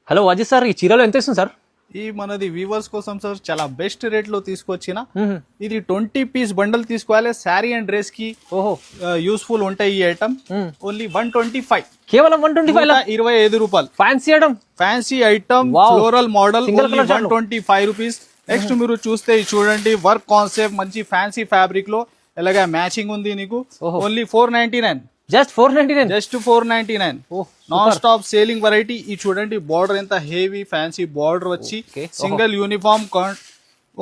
Hello Ajit sir, ఈ చీరలో ఎంత ఇస్తుంది సార్? ఈ మనది వ్యూవర్స్ కోసం సార్ చాలా బెస్ట్ రేట్ లో తీసుకొచ్చిన ఇది 20 పీస్ బండల్ తీసుకోవాలి. శారీ అండ్ డ్రెస్ కి ఓహో యూస్ఫుల్ ఉంటాయి. ఈ ఐటమ్ ఓన్లీ 125, కేవలం 125 25 రూపాయలు. Fancy item, fancy item, floral model, 125 rupees. Next మీరు చూస్తే చూడండి, వర్క్ కాన్సెప్ట్ మంచి ఫ్యాన్సీ ఫ్యాబ్రిక్ లో ఎలాగా మ్యాచింగ్ ఉంది నీకు. Only 499, just 499, just 499. Non stop selling variety. ఈ చూడండి బార్డర్ ఎంత హెవీ ఫ్యాన్సీ బార్డర్ వచ్చి single uniform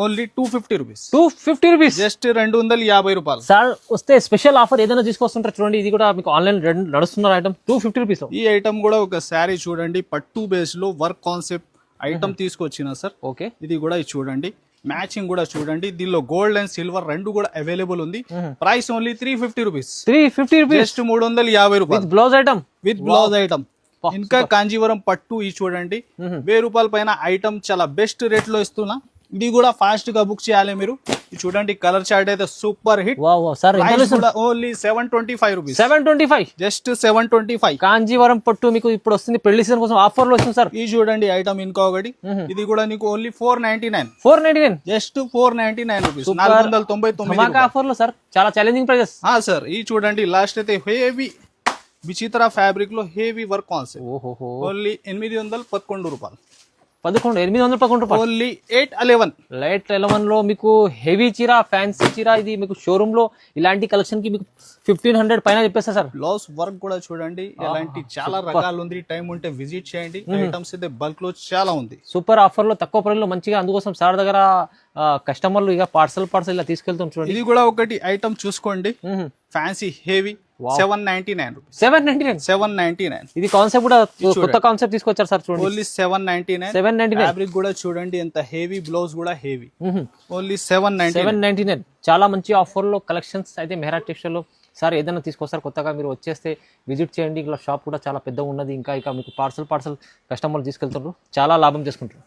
only 250 rupees. 250 rupees, just 250 రూపాయలు. సార్ వస్తే స్పెషల్ ఆఫర్ ఏదైనా తీసుకొస్తుంటారు చూడండి. ఇది కూడా మీకు ఆన్లైన్ నడుస్తున్న ఐటమ్ 250 రూపీస్. ఈ ఐటమ్ కూడా ఒక శారీ చూడండి, పట్టు బేస్ లో వర్క్ కాన్సెప్ట్ ఐటమ్ తీసుకొచ్చిన సార్. ఓకే, ఇది కూడా చూడండి, మ్యాచింగ్ కూడా చూడండి. దీనిలో గోల్డ్ అండ్ సిల్వర్ రెండు కూడా అవైలబుల్ ఉంది. Price only 350 rupees. 350 rupees, just 350 రూపాయలు. Blouse item, with blouse item. ఇంకా కాంజీవరం పట్టు ఈ చూడండి, 1000 రూపాయల పైన ఐటమ్ చాలా బెస్ట్ రేట్ లో ఇస్తున్నా. ఇది కూడా ఫాస్ట్ గా బుక్ చేయాలి మీరు. చూడండి కలర్ చార్ట్ అయితే super hit. Only 725 rupees. 725, just 725. Kanjeevaram పట్టు మీకు ఇప్పుడు వస్తుంది, పెళ్లి సీజన్ కోసం ఆఫర్ లో వస్తుంది సార్. ఈ చూడండి ఐటమ్ ఇంకొకటి, ఇది కూడా నీకు ఓన్లీ 499. 499, just 499 rupees. 499 ఆఫర్ లో సార్. చాలా ఛాలెంజింగ్ ప్రైజెస్. సార్ ఈ చూడండి లాస్ట్ అయితే హెవీ విచిత్ర ఫ్యాబ్రిక్ లో హెవీ వర్క్ కాన్సెప్ట్. ఓన్లీ 811 రూపాయలు. 811 రూపాయలు. ఓన్లీ 811. 811 లో మీకు హెవీ చీర, ఫ్యాన్సీ చీర. ఇది మీకు షోరూమ్ లో ఇలాంటి కలెక్షన్ కి మీకు 1500 పైన చెప్పేస్తా సార్. బ్లౌజ్ వర్క్ కూడా చూడండి, ఇలాంటి చాలా రకాలు ఉంది. టైం ఉంటే విజిట్ చేయండి. ఐటమ్స్ అయితే బల్క్ లో చాలా ఉంది. సూపర్ ఆఫర్ లో తక్కువ ప్రైస్ లో మంచిగా. అందుకోసం సార్ దగ్గర కస్టమర్లు ఇక పార్సల్ ఇలా తీసుకెళ్తాం చూడండి. ఇది కూడా ఒకటి ఐటమ్ చూసుకోండి, ఫ్యాన్సీ హెవీ 799 రూపీస్. 799. ఇది కాన్సెప్ట్ కూడా కొత్త కాన్సెప్ట్ తీసుకొచ్చారు సార్ చూడండి. ఓన్లీ 799. ఫ్యాబ్రిక్ కూడా చూడండి ఎంత హెవీ, బ్లౌజ్ కూడా హెవీ. ఓన్లీ 799. చాలా మంచి ఆఫర్ లో కలెక్షన్స్ అయితే మెహరా టెక్స్టైల్ లో సార్ ఏదైనా తీసుకొస్తారు కొత్తగా. మీరు వచ్చేస్తే విజిట్ చేయండి. ఇలా షాప్ కూడా చాలా పెద్దగా ఉన్నది. ఇంకా మీకు పార్సల్ కస్టమర్లు తీసుకెళ్తారు, చాలా లాభం చేసుకుంటారు.